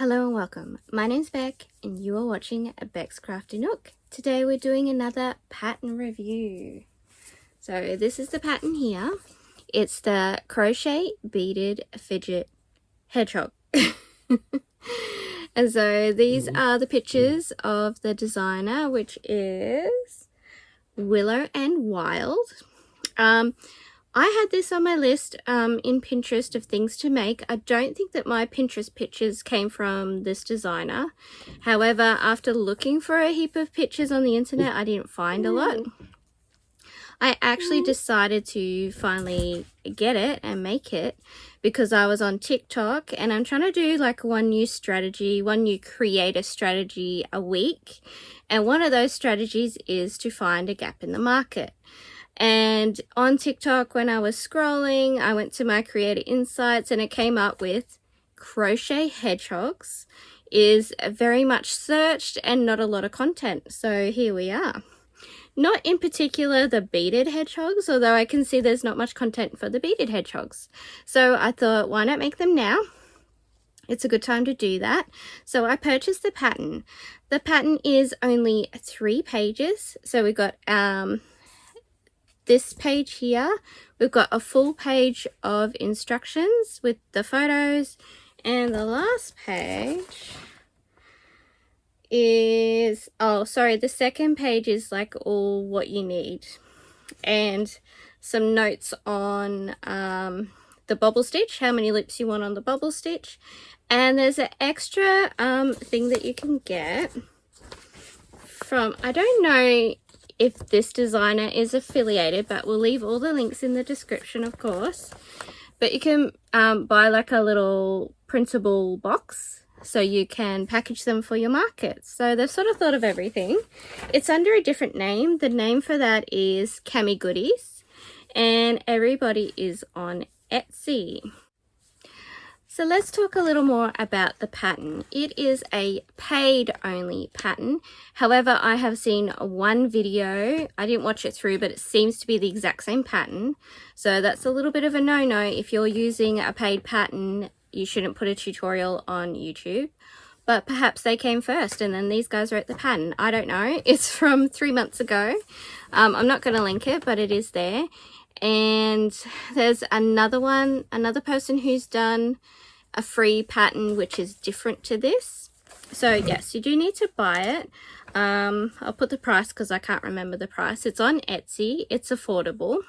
Hello and welcome. My name's Beck and you are watching Beck's Crafty Nook. Today we're doing another pattern review. So this is the pattern here. It's the Crochet Beaded Fidget Hedgehog. And so these are the pictures of the designer, which is Willow and Wild. I had this on my list in Pinterest of things to make. I don't think that my Pinterest pictures came from this designer. However, after looking for a heap of pictures on the internet, I didn't find a lot. I actually decided to finally get it and make it because I was on TikTok and I'm trying to do like one new creator strategy a week. And one of those strategies is to find a gap in the market. And on TikTok, when I was scrolling, I went to my creator insights and it came up with crochet hedgehogs is very much searched and not a lot of content. So here we are. Not in particular the beaded hedgehogs, although I can see there's not much content for the beaded hedgehogs. So I thought, why not make them now? It's a good time to do that. So I purchased the pattern. The pattern is only 3 pages. So we've got this page here. We've got a full page of instructions with the photos, and the last page is, the second page is like all what you need and some notes on the bobble stitch, how many loops you want on the bobble stitch, and there's an extra thing that you can get from, I don't know if this designer is affiliated, but we'll leave all the links in the description, of course. But you can buy like a little printable box so you can package them for your market. So they've sort of thought of everything. It's under a different name. The name for that is Cami Goodies, and everybody is on Etsy. So let's talk a little more about the pattern. It is a paid only pattern. However, I have seen one video. I didn't watch it through, but it seems to be the exact same pattern. So that's a little bit of a no-no. If you're using a paid pattern, you shouldn't put a tutorial on YouTube. But perhaps they came first and then these guys wrote the pattern. I don't know. It's from 3 months ago. I'm not going to link it, but it is there. And there's another person who's done a free pattern which is different to this. So yes, you do need to buy it. I'll put the price because I can't remember the price. It's on Etsy. It's affordable.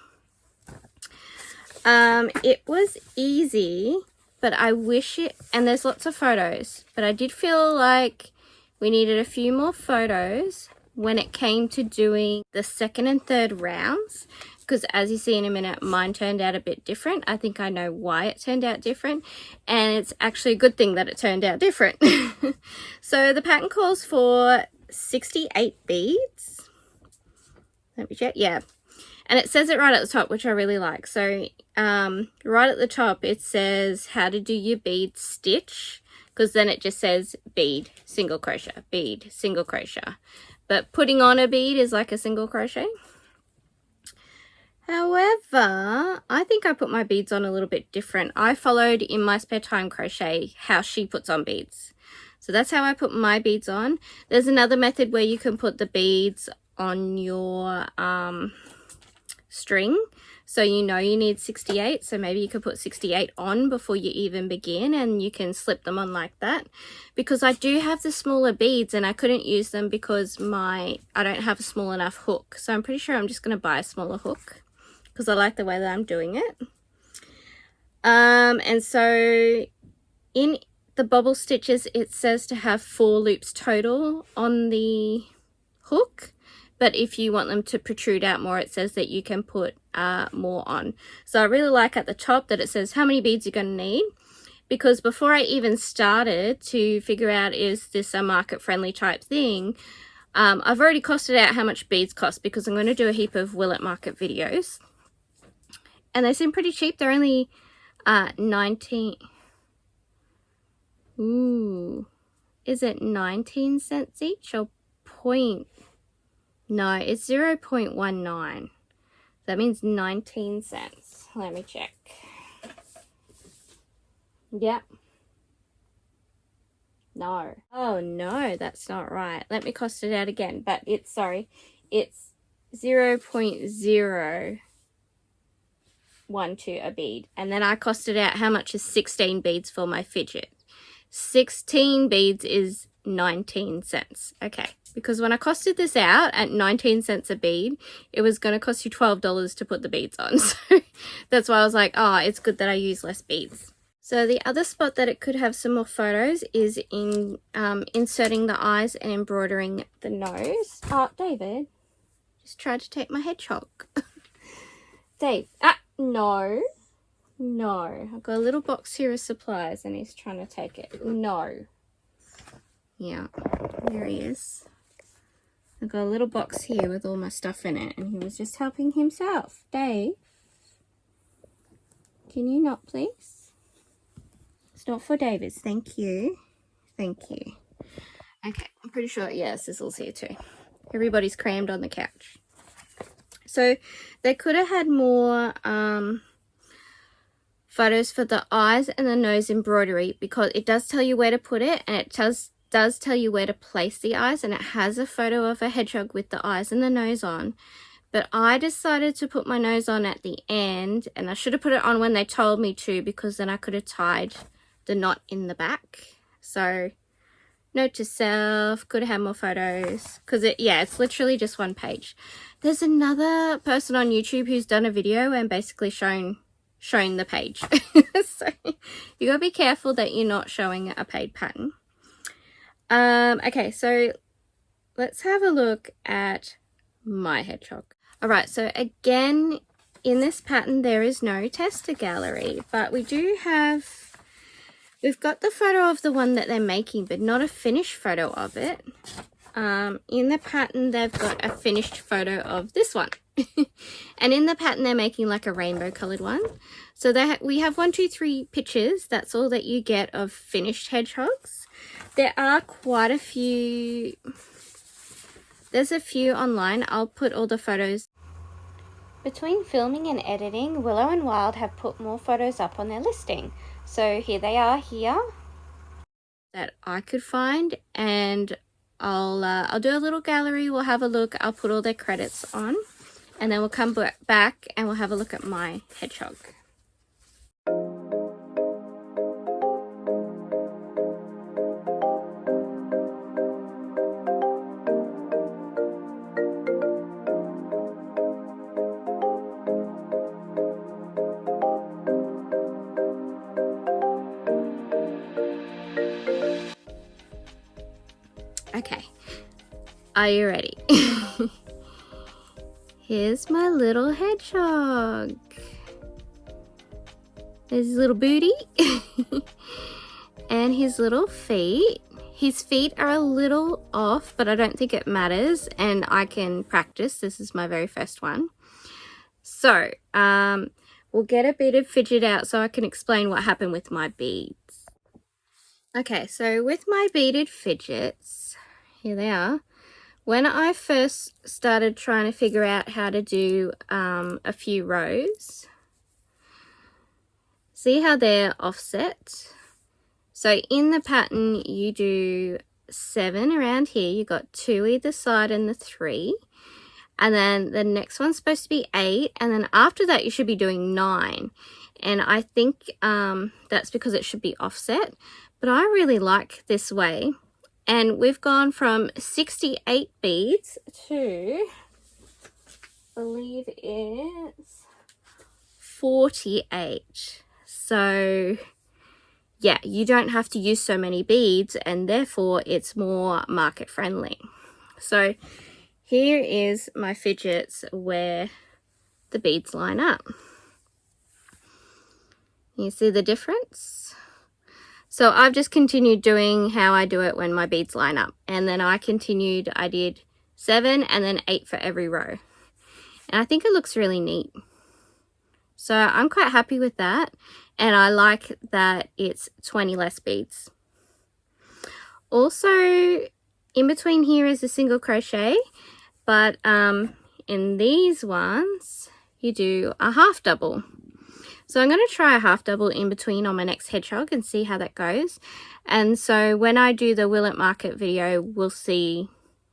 It was easy, but I wish it, and there's lots of photos, but I did feel like we needed a few more photos when it came to doing the second and third rounds, because as you see in a minute, mine turned out a bit different. I think I know why it turned out different, and it's actually a good thing that it turned out different. So the pattern calls for 68 beads. Let me check. Yeah, and it says it right at the top, which I really like. So right at the top it says how to do your bead stitch, because then it just says bead, single crochet, bead, single crochet. But putting on a bead is like a single crochet. However, I think I put my beads on a little bit different. I followed in my spare time crochet how she puts on beads. So that's how I put my beads on. There's another method where you can put the beads on your string. So you know you need 68. So maybe you could put 68 on before you even begin, and you can slip them on like that. Because I do have the smaller beads and I couldn't use them because I don't have a small enough hook. So I'm pretty sure I'm just going to buy a smaller hook, because I like the way that I'm doing it. And so in the bobble stitches, it says to have 4 loops total on the hook. But if you want them to protrude out more, it says that you can put more on. So I really like at the top that it says how many beads you're going to need. Because before I even started to figure out is this a market-friendly type thing, I've already costed out how much beads cost, because I'm going to do a heap of Will It Market videos. And they seem pretty cheap. They're only 19. Ooh. Is it 19 cents each or point? No, it's 0.19. That means 19 cents. Let me check. Yep. No. Oh no, that's not right. Let me cost it out again. But it's, sorry, it's 0.012 a bead. And then I costed out how much is 16 beads for my fidget. 16 beads is 19 cents. Okay, because when I costed this out at 19 cents a bead, it was going to cost you $12 to put the beads on. So that's why I was like, oh, it's good that I use less beads. So the other spot that it could have some more photos is in inserting the eyes and embroidering the nose. Oh, David, just tried to take my hedgehog. Dave, no. No, I've got a little box here of supplies and he's trying to take it. No. Yeah, there he is. I've got a little box here with all my stuff in it and he was just helping himself. Dave, can you not please? It's not for David's. Thank you. Thank you. Okay, I'm pretty sure, yeah, Sizzle's here too. Everybody's crammed on the couch. So they could have had more photos for the eyes and the nose embroidery, because it does tell you where to put it, and it does tell you where to place the eyes, and it has a photo of a hedgehog with the eyes and the nose on. But I decided to put my nose on at the end, and I should have put it on when they told me to, because then I could have tied the knot in the back. So note to self, could have had more photos, because it's literally just one page. There's another person on YouTube who's done a video and basically shown the page. So you gotta be careful that you're not showing a paid pattern. Okay, so let's have a look at my hedgehog. All right, so again, in this pattern there is no tester gallery, but we've got the photo of the one that they're making, but not a finished photo of it. In the pattern they've got a finished photo of this one. And in the pattern they're making like a rainbow colored one. So we have 1, 2, 3 pictures. That's all that you get of finished hedgehogs. There are quite a few. There's a few online. I'll put all the photos. Between filming and editing, Willow and Wild have put more photos up on their listing. So here they are here that I could find, and I'll do a little gallery. We'll have a look. I'll put all their credits on, and then we'll come back and we'll have a look at my hedgehog. Okay, are you ready? Here's my little hedgehog. There's his little booty and his little feet. His feet are a little off, but I don't think it matters, and I can practice. This is my very first one. So we'll get a beaded fidget out so I can explain what happened with my beads. Okay, so with my beaded fidgets, here they are. When I first started trying to figure out how to do a few rows, see how they're offset? So in the pattern you do 7 around here, you got 2 either side and the 3, and then the next one's supposed to be 8, and then after that you should be doing 9, and I think that's because it should be offset, but I really like this way. And we've gone from 68 beads to, I believe it's 48. So yeah, you don't have to use so many beads, and therefore it's more market friendly. So here is my fidgets where the beads line up. You see the difference? So I've just continued doing how I do it when my beads line up. And then I did 7 and then 8 for every row. And I think it looks really neat. So I'm quite happy with that. And I like that it's 20 less beads. Also, in between here is a single crochet. But in these ones, you do a half double. So I'm going to try a half double in between on my next hedgehog and see how that goes. And so when I do the Willow Market video, we'll see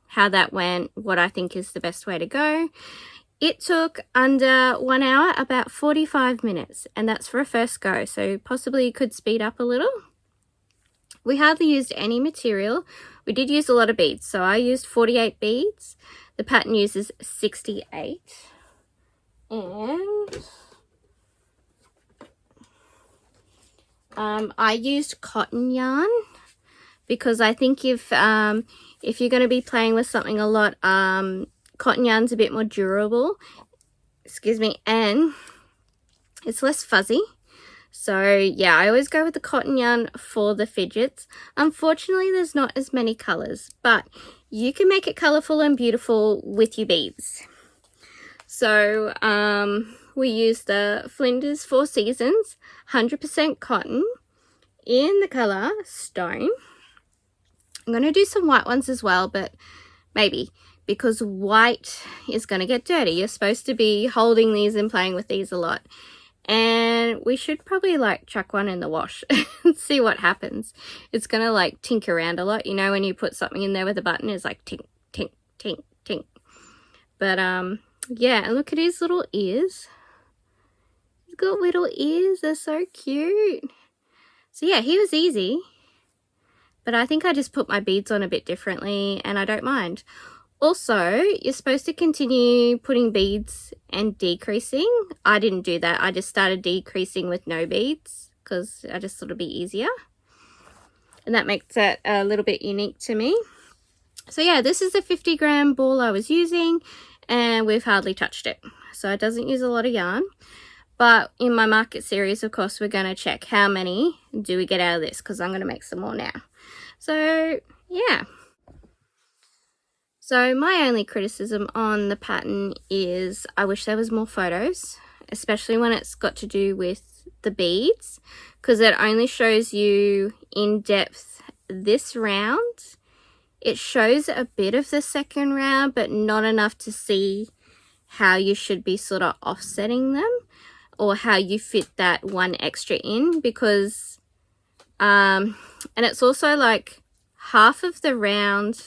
how that went, what I think is the best way to go. It took under 1 hour, about 45 minutes, and that's for a first go, so possibly you could speed up a little. We hardly used any material. We did use a lot of beads, so I used 48 beads. The pattern uses 68. And I used cotton yarn because I think if you're going to be playing with something a lot, cotton yarn's a bit more durable, excuse me, and it's less fuzzy. So yeah, I always go with the cotton yarn for the fidgets. Unfortunately, there's not as many colors, but you can make it colorful and beautiful with your beads. So we use the Flinders Four Seasons 100% cotton in the color Stone. I'm going to do some white ones as well, but maybe, because white is going to get dirty. You're supposed to be holding these and playing with these a lot. And we should probably like chuck one in the wash and see what happens. It's going to like tink around a lot. You know, when you put something in there with a button, it's like tink, tink, tink, tink. But yeah, and look at his little ears. He's got little ears. They're so cute. So yeah, he was easy. But I think I just put my beads on a bit differently, and I don't mind. Also, you're supposed to continue putting beads and decreasing. I didn't do that. I just started decreasing with no beads because I just thought it'd be easier. And that makes it a little bit unique to me. So yeah, this is the 50-gram ball I was using, and we've hardly touched it. So it doesn't use a lot of yarn. But in my market series, of course, we're going to check how many do we get out of this, because I'm going to make some more now. So yeah. So my only criticism on the pattern is I wish there was more photos, especially when it's got to do with the beads, because it only shows you in depth this round. It shows a bit of the second round, but not enough to see how you should be sort of offsetting them or how you fit that one extra in, because and it's also like half of the round.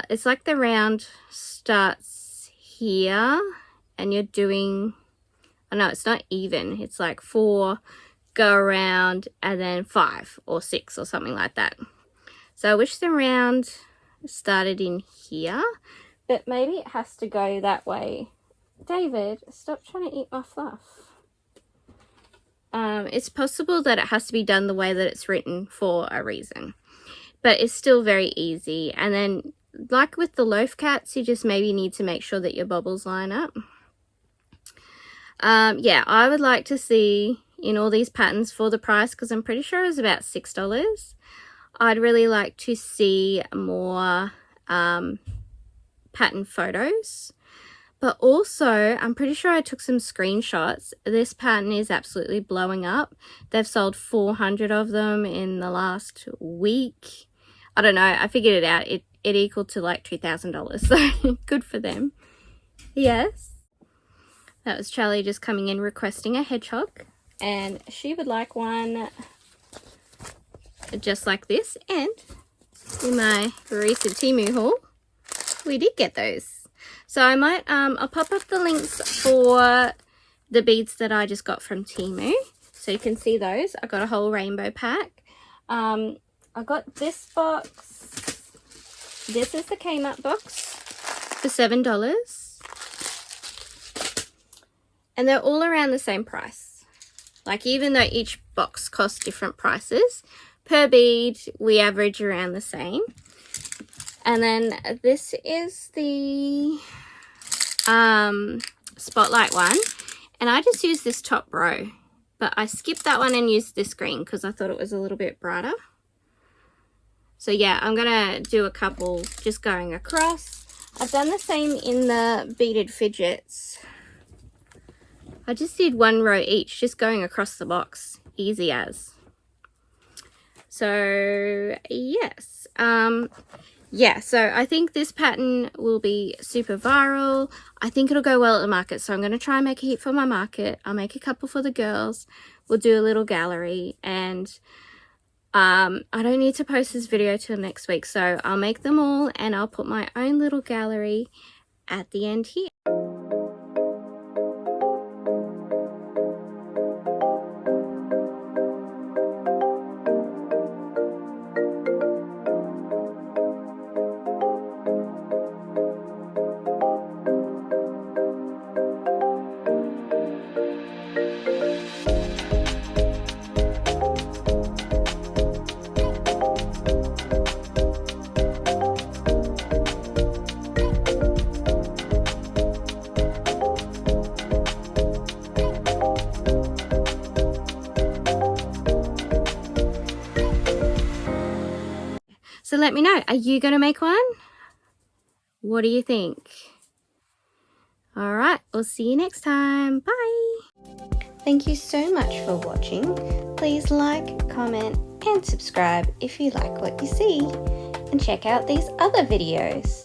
It's like the round starts here and you're doing, oh no, it's not even. It's like 4 go around and then 5 or 6 or something like that. So I wish the round started in here, but maybe it has to go that way. David, stop trying to eat my fluff. It's possible that it has to be done the way that it's written for a reason. But it's still very easy. And then, like with the loaf cats, you just maybe need to make sure that your bubbles line up. Yeah, I would like to see in all these patterns for the price, because I'm pretty sure it was about $6. I'd really like to see more pattern photos. But also, I'm pretty sure I took some screenshots. This pattern is absolutely blowing up. They've sold 400 of them in the last week. I don't know, I figured it out. It equaled to like $2,000, so good for them. Yes. That was Charlie just coming in requesting a hedgehog, and she would like one just like this. And in my recent Temu haul, we did get those. So I might, I'll pop up the links for the beads that I just got from Temu, so you can see those. I got a whole rainbow pack. I got this box. This is the Kmart box for $7. And they're all around the same price. Like, even though each box costs different prices, per bead we average around the same. And then this is the Spotlight one. And I just used this top row. But I skipped that one and used this green because I thought it was a little bit brighter. So yeah, I'm going to do a couple just going across. I've done the same in the beaded fidgets. I just did 1 row each, just going across the box. Easy as. So yes. yeah, so I think this pattern will be super viral. I think it'll go well at the market, so I'm going to try and make a heap for my market. I'll make a couple for the girls. We'll do a little gallery, and I don't need to post this video till next week, so I'll make them all and I'll put my own little gallery at the end here. So let me know, are you going to make one? What do you think? Alright, we'll see you next time. Bye! Thank you so much for watching. Please like, comment and subscribe if you like what you see. And check out these other videos.